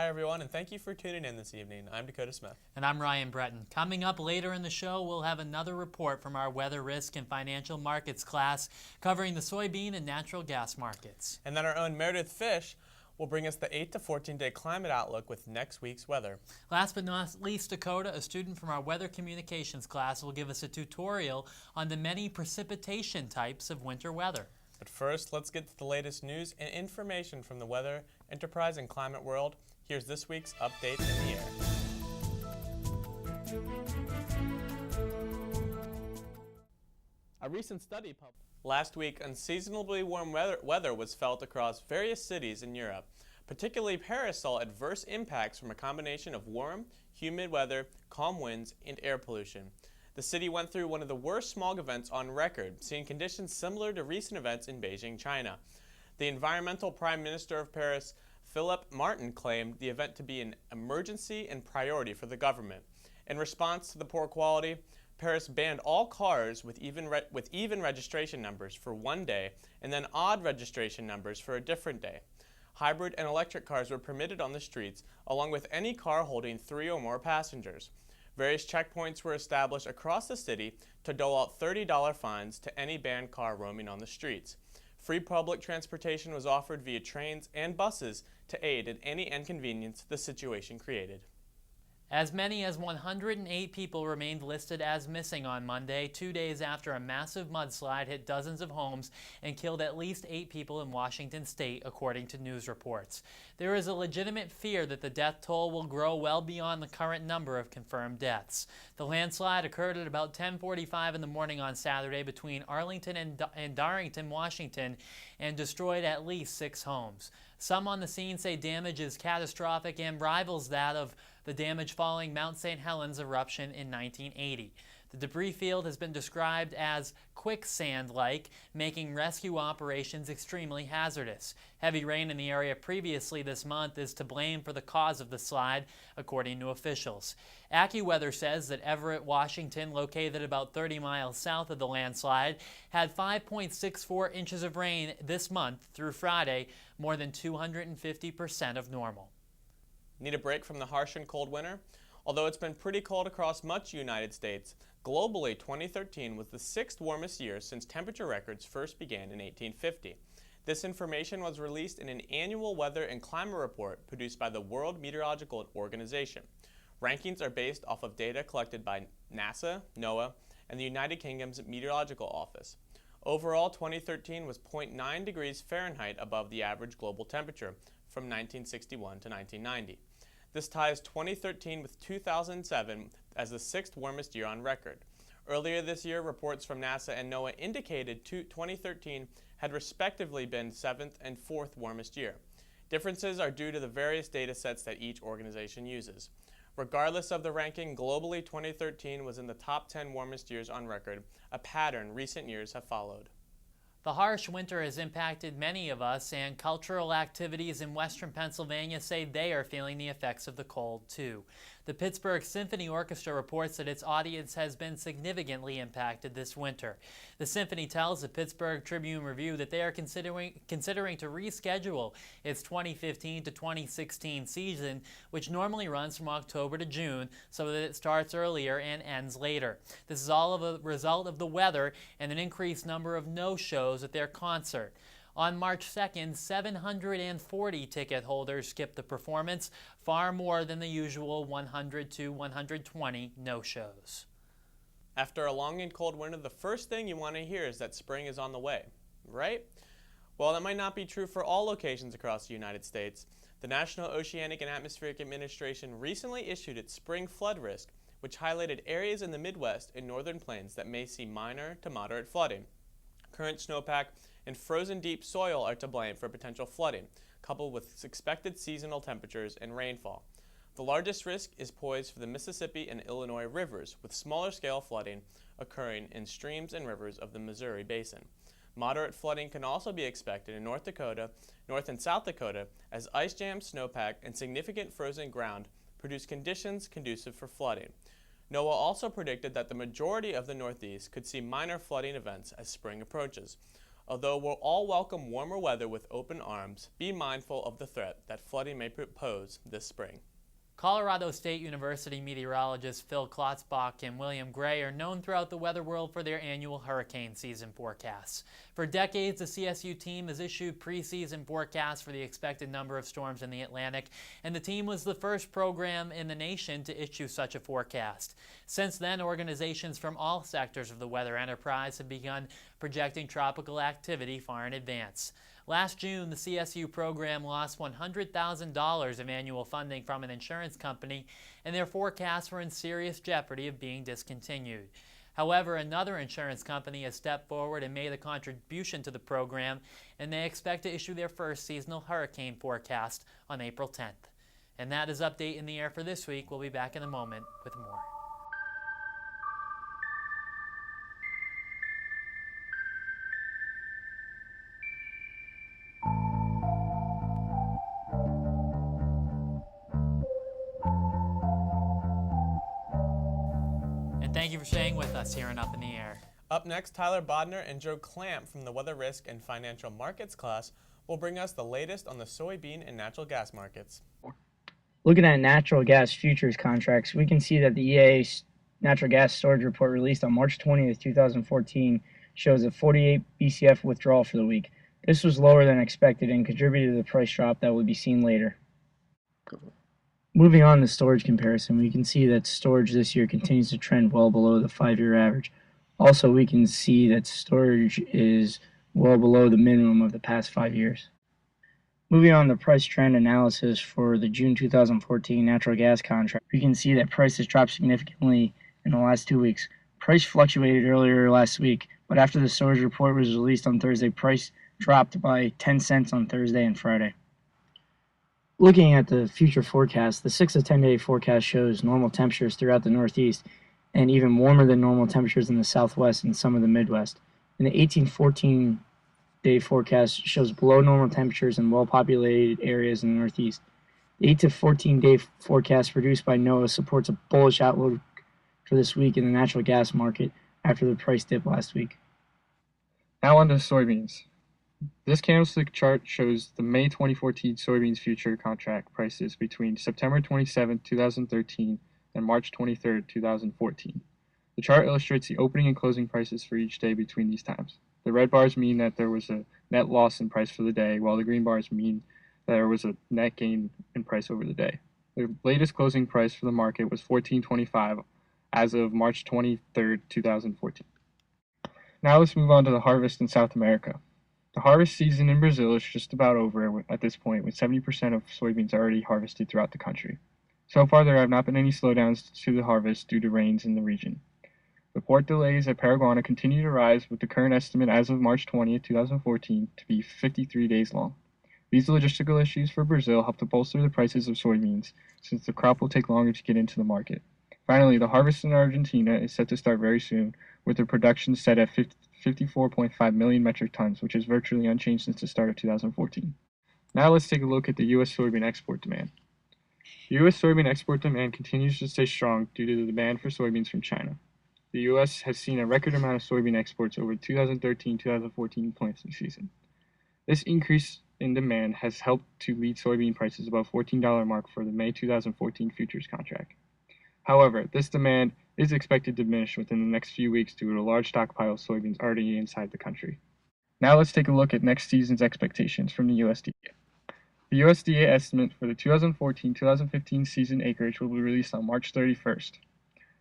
Hi, everyone, and thank you for tuning in this evening. I'm Dakota Smith. And I'm Ryan Breton. Coming up later in the show, we'll have another report from our weather risk and financial markets class covering the soybean and natural gas markets. And then our own Meredith Fish will bring us the 8 to 14-day climate outlook with next week's weather. Last but not least, Dakota, a student from our weather communications class, will give us a tutorial on the many precipitation types of winter weather. But first, let's get to the latest news and information from the weather, enterprise, and climate world. Here's this week's Update in the Air. A recent study published last week, unseasonably warm weather was felt across various cities in Europe. Particularly Paris saw adverse impacts from a combination of warm, humid weather, calm winds, and air pollution. The city went through one of the worst smog events on record, seeing conditions similar to recent events in Beijing, China. The environmental prime minister of Paris, Philippe Martin, claimed the event to be an emergency and priority for the government. In response to the poor quality, Paris banned all cars with even registration numbers for one day and then odd registration numbers for a different day. Hybrid and electric cars were permitted on the streets, along with any car holding 3 or more passengers. Various checkpoints were established across the city to dole out $30 fines to any banned car roaming on the streets. Free public transportation was offered via trains and buses to aid in any inconvenience the situation created. As many as 108 people remained listed as missing on Monday, 2 days after a massive mudslide hit dozens of homes and killed at least 8 people in Washington state, according to news reports. There is a legitimate fear that the death toll will grow well beyond the current number of confirmed deaths. The landslide occurred at about 10:45 in the morning on Saturday between Arlington and Darrington, Washington, and destroyed at least 6 homes. Some on the scene say damage is catastrophic and rivals that of the damage following Mount St. Helens eruption in 1980. The debris field has been described as quicksand-like, making rescue operations extremely hazardous. Heavy rain in the area previously this month is to blame for the cause of the slide, according to officials. AccuWeather says that Everett, Washington, located about 30 miles south of the landslide, had 5.64 inches of rain this month through Friday, more than 250% of normal. Need a break from the harsh and cold winter? Although it's been pretty cold across much United States, globally 2013 was the 6th warmest year since temperature records first began in 1850. This information was released in an annual weather and climate report produced by the World Meteorological Organization. Rankings are based off of data collected by NASA, NOAA, and the United Kingdom's Meteorological Office. Overall, 2013 was 0.9 degrees Fahrenheit above the average global temperature from 1961 to 1990. This ties 2013 with 2007 as the 6th warmest year on record. Earlier this year, reports from NASA and NOAA indicated 2013 had respectively been 7th and 4th warmest year. Differences are due to the various data sets that each organization uses. Regardless of the ranking, globally 2013 was in the top 10 warmest years on record, a pattern recent years have followed. The harsh winter has impacted many of us, and cultural activities in western Pennsylvania say they are feeling the effects of the cold, too. The Pittsburgh Symphony Orchestra reports that its audience has been significantly impacted this winter. The symphony tells the Pittsburgh Tribune-Review that they are considering to reschedule its 2015 to 2016 season, which normally runs from October to June, so that it starts earlier and ends later. This is all of a result of the weather and an increased number of no-shows at their concert. On March 2nd, 740 ticket holders skipped the performance, far more than the usual 100 to 120 no-shows. After a long and cold winter, the first thing you want to hear is that spring is on the way, right? Well, that might not be true for all locations across the United States. The National Oceanic and Atmospheric Administration recently issued its spring flood risk, which highlighted areas in the Midwest and northern plains that may see minor to moderate flooding. Current snowpack and frozen deep soil are to blame for potential flooding, coupled with expected seasonal temperatures and rainfall. The largest risk is poised for the Mississippi and Illinois rivers, with smaller scale flooding occurring in streams and rivers of the Missouri Basin. Moderate flooding can also be expected in North Dakota, North and South Dakota, as ice jams, snowpack, and significant frozen ground produce conditions conducive for flooding. NOAA also predicted that the majority of the Northeast could see minor flooding events as spring approaches. Although we'll all welcome warmer weather with open arms, be mindful of the threat that flooding may pose this spring. Colorado State University meteorologists Phil Klotzbach and William Gray are known throughout the weather world for their annual hurricane season forecasts. For decades, the CSU team has issued preseason forecasts for the expected number of storms in the Atlantic, and the team was the first program in the nation to issue such a forecast. Since then, organizations from all sectors of the weather enterprise have begun projecting tropical activity far in advance. Last June, the CSU program lost $100,000 of annual funding from an insurance company, and their forecasts were in serious jeopardy of being discontinued. However, another insurance company has stepped forward and made a contribution to the program, and they expect to issue their first seasonal hurricane forecast on April 10th. And that is Update in the Air for this week. We'll be back in a moment with more. Thank you for staying with us here on Up in the Air. Up next, Tyler Bodner and Joe Clamp from the Weather Risk and Financial Markets class will bring us the latest on the soybean and natural gas markets. Looking at natural gas futures contracts, we can see that the EIA natural gas storage report released on March 20th, 2014 shows a 48 BCF withdrawal for the week. This was lower than expected and contributed to the price drop that will be seen later. Moving on to storage comparison, we can see that storage this year continues to trend well below the 5-year average. Also, we can see that storage is well below the minimum of the past 5 years. Moving on to price trend analysis for the June 2014 natural gas contract, we can see that prices dropped significantly in the last 2 weeks. Price fluctuated earlier last week, but after the storage report was released on Thursday, price dropped by 10 cents on Thursday and Friday. Looking at the future forecast, the 6 to 10 day forecast shows normal temperatures throughout the Northeast and even warmer than normal temperatures in the Southwest and some of the Midwest. And the 18-14 day forecast shows below normal temperatures in well-populated areas in the Northeast. The 8 to 14 day forecast produced by NOAA supports a bullish outlook for this week in the natural gas market after the price dip last week. Now on to soybeans. This candlestick chart shows the May 2014 soybeans future contract prices between September 27, 2013 and March 23, 2014. The chart illustrates the opening and closing prices for each day between these times. The red bars mean that there was a net loss in price for the day, while the green bars mean that there was a net gain in price over the day. The latest closing price for the market was $14.25 as of March 23, 2014. Now let's move on to the harvest in South America. The harvest season in Brazil is just about over at this point, with 70% of soybeans already harvested throughout the country. So far, there have not been any slowdowns to the harvest due to rains in the region. The port delays at Paraguay continue to rise, with the current estimate as of March 20, 2014 to be 53 days long. These logistical issues for Brazil help to bolster the prices of soybeans, since the crop will take longer to get into the market. Finally, the harvest in Argentina is set to start very soon, with the production set at 54.5 million metric tons, which is virtually unchanged since the start of 2014. Now let's take a look at the U.S. soybean export demand. The U.S. soybean export demand continues to stay strong due to the demand for soybeans from China. The U.S. has seen a record amount of soybean exports over the 2013-2014 planting season. This increase in demand has helped to lead soybean prices above $14 mark for the May 2014 futures contract. However, this demand is expected to diminish within the next few weeks due to a large stockpile of soybeans already inside the country. Now let's take a look at next season's expectations from the USDA. The USDA estimate for the 2014-2015 season acreage will be released on March 31st.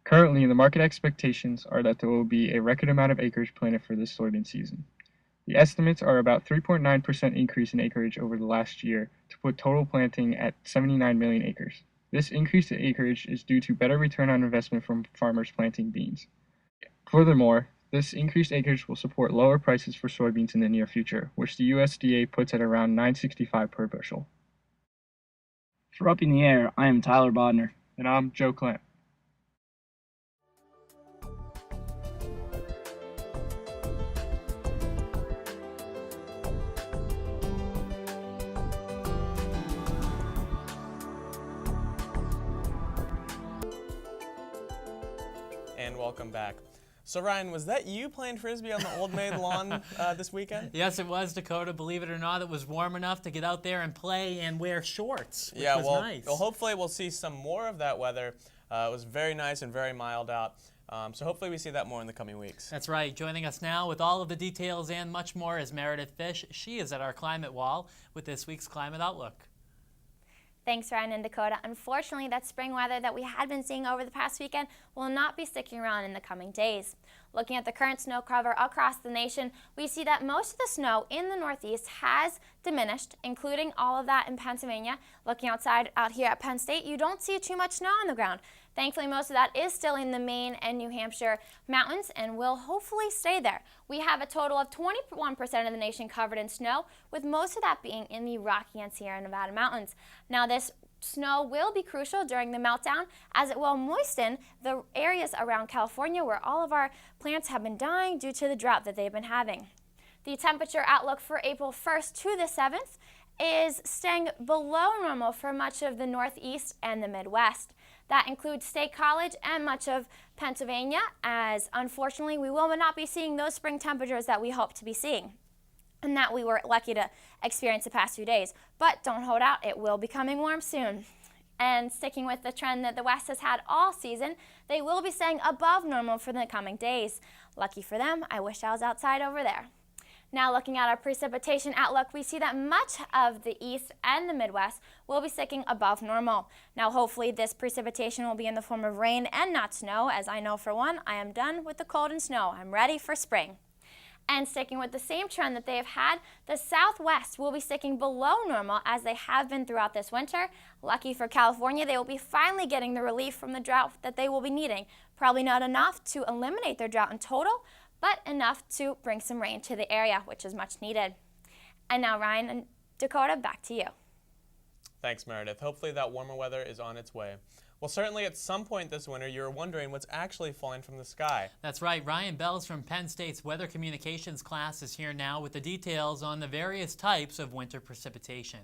Currently, the market expectations are that there will be a record amount of acreage planted for this soybean season. The estimates are about 3.9% increase in acreage over the last year to put total planting at 79 million acres. This increase in acreage is due to better return on investment from farmers planting beans. Furthermore, this increased acreage will support lower prices for soybeans in the near future, which the USDA puts at around $9.65 per bushel. For Up in the Air, I am Tyler Bodner. And I'm Joe Clamp. And welcome back. So Ryan, was that you playing Frisbee on the Old Maid lawn this weekend? Yes, it was, Dakota. Believe it or not, it was warm enough to get out there and play and wear shorts, which was nice. Well, hopefully we'll see some more of that weather. It was very nice and very mild out. So hopefully we see that more in the coming weeks. That's right. Joining us now with all of the details and much more is Meredith Fish. She is at our climate wall with this week's Climate Outlook. Thanks, Ryan and Dakota. Unfortunately, that spring weather that we had been seeing over the past weekend will not be sticking around in the coming days. Looking at the current snow cover across the nation, we see that most of the snow in the Northeast has diminished, including all of that in Pennsylvania. Looking outside out here at Penn State, you don't see too much snow on the ground. Thankfully, most of that is still in the Maine and New Hampshire mountains and will hopefully stay there. We have a total of 21% of the nation covered in snow, with most of that being in the Rocky and Sierra Nevada mountains. Now, this snow will be crucial during the meltdown as it will moisten the areas around California where all of our plants have been dying due to the drought that they've been having. The temperature outlook for April 1st to the 7th is staying below normal for much of the Northeast and the Midwest. That includes State College and much of Pennsylvania, as unfortunately we will not be seeing those spring temperatures that we hope to be seeing and that we were lucky to experience the past few days. But don't hold out, it will be coming warm soon. And sticking with the trend that the West has had all season, they will be staying above normal for the coming days. Lucky for them, I wish I was outside over there. Now looking at our precipitation outlook, we see that much of the East and the Midwest will be sticking above normal. Now hopefully this precipitation will be in the form of rain and not snow, as I know for one, I am done with the cold and snow. I'm ready for spring. And sticking with the same trend that they have had, the Southwest will be sticking below normal as they have been throughout this winter. Lucky for California, they will be finally getting the relief from the drought that they will be needing. Probably not enough to eliminate their drought in total, but enough to bring some rain to the area, which is much needed. And now, Ryan and Dakota, back to you. Thanks, Meredith. Hopefully that warmer weather is on its way. Well, certainly at some point this winter, you're wondering what's actually falling from the sky. That's right. Ryan Bells from Penn State's Weather Communications class is here now with the details on the various types of winter precipitation.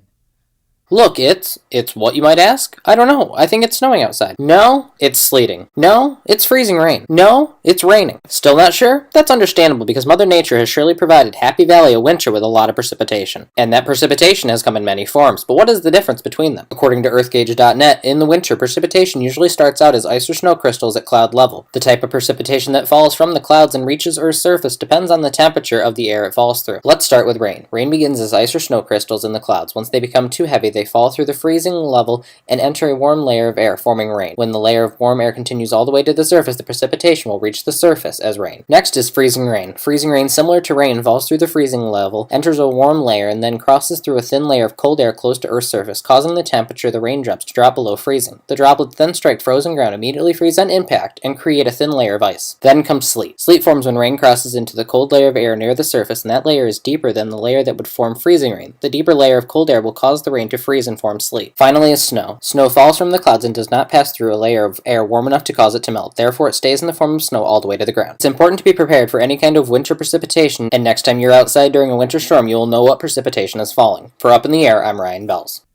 Look, it's what you might ask? I don't know. I think it's snowing outside. No, it's sleeting. No, it's freezing rain. No, it's raining. Still not sure? That's understandable because Mother Nature has surely provided Happy Valley a winter with a lot of precipitation. And that precipitation has come in many forms, but what is the difference between them? According to EarthGauge.net, in the winter, precipitation usually starts out as ice or snow crystals at cloud level. The type of precipitation that falls from the clouds and reaches Earth's surface depends on the temperature of the air it falls through. Let's start with rain. Rain begins as ice or snow crystals in the clouds. Once they become too heavy, they fall through the freezing level and enter a warm layer of air, forming rain. When the layer of warm air continues all the way to the surface, the precipitation will reach the surface as rain. Next is freezing rain. Freezing rain, similar to rain, falls through the freezing level, enters a warm layer, and then crosses through a thin layer of cold air close to Earth's surface, causing the temperature of the raindrops to drop below freezing. The droplets then strike frozen ground, immediately freeze on impact, and create a thin layer of ice. Then comes sleet. Sleet forms when rain crosses into the cold layer of air near the surface, and that layer is deeper than the layer that would form freezing rain. The deeper layer of cold air will cause the rain to freeze and form sleet. Finally is snow. Snow falls from the clouds and does not pass through a layer of air warm enough to cause it to melt. Therefore, it stays in the form of snow all the way to the ground. It's important to be prepared for any kind of winter precipitation, and next time you're outside during a winter storm, you will know what precipitation is falling. For Up in the Air, I'm Ryan Bells.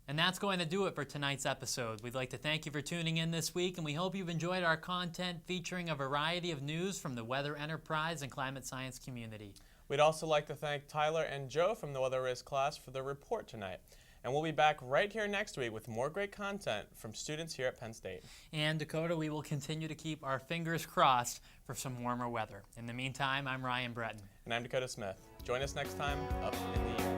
And that's going to do it for tonight's episode. We'd like to thank you for tuning in this week, and we hope you've enjoyed our content featuring a variety of news from the weather enterprise and climate science community. We'd also like to thank Tyler and Joe from the Weather Risk class for their report tonight. And we'll be back right here next week with more great content from students here at Penn State. And Dakota, we will continue to keep our fingers crossed for some warmer weather. In the meantime, I'm Ryan Breton. And I'm Dakota Smith. Join us next time, Up in the Air.